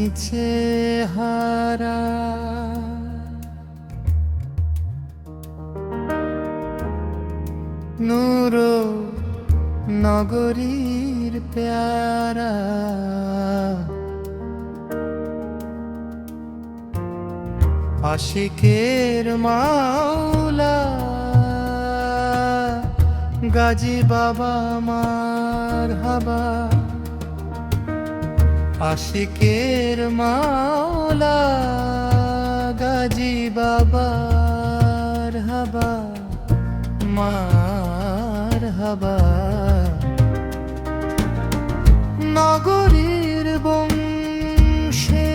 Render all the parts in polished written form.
নিচে হারা নূর নগরীর প্যারা আশিকের মাওলা গাজী বাবা মারহাবা আশিকের মাওলা গাজী বাবা মারহাবা মারহাবা নগরীর বংশে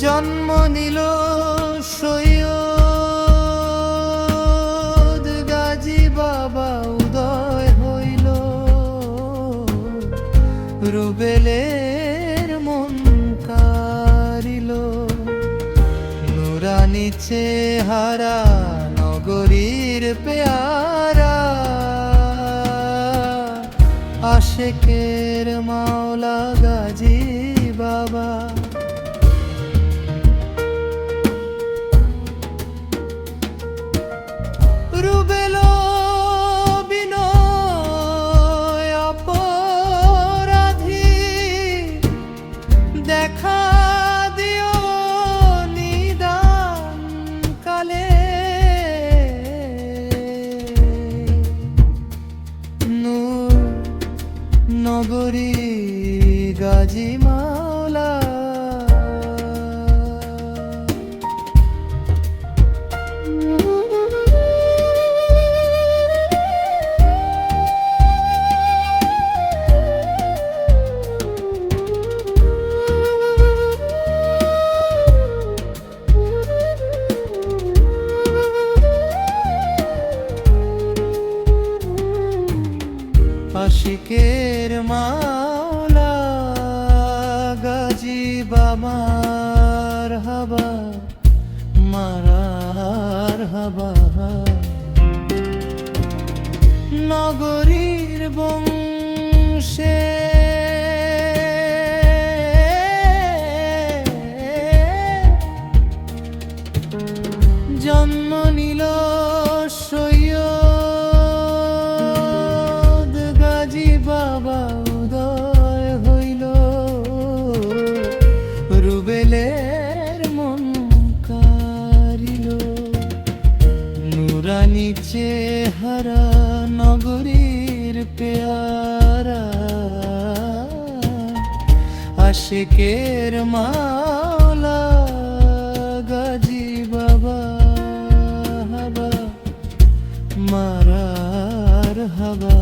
জন্ম নিল সৈয়দ গাজী বাবা উদয় হইল রুবেলের মন কারিল নুরানি চেহারা নগরীর পেয়ারা আশিকের মাওলা গাজী বাবা রুবেল বিনয় অপরাধী দেখা দিও নিদান কালে নূর নগরী গাজী মাওলা আশিকের মাওলা গাজী বাবা মারহাবা মারহাবা নগরীর বংশে জন্ম নিল সৈয়দ গাজী বাবা উদয় হইল রুবেলের মন কারিল নুরানি চেহারা নগরীর পেয়ারা আশিকের মাওলা গাজী বাবা মারহাবা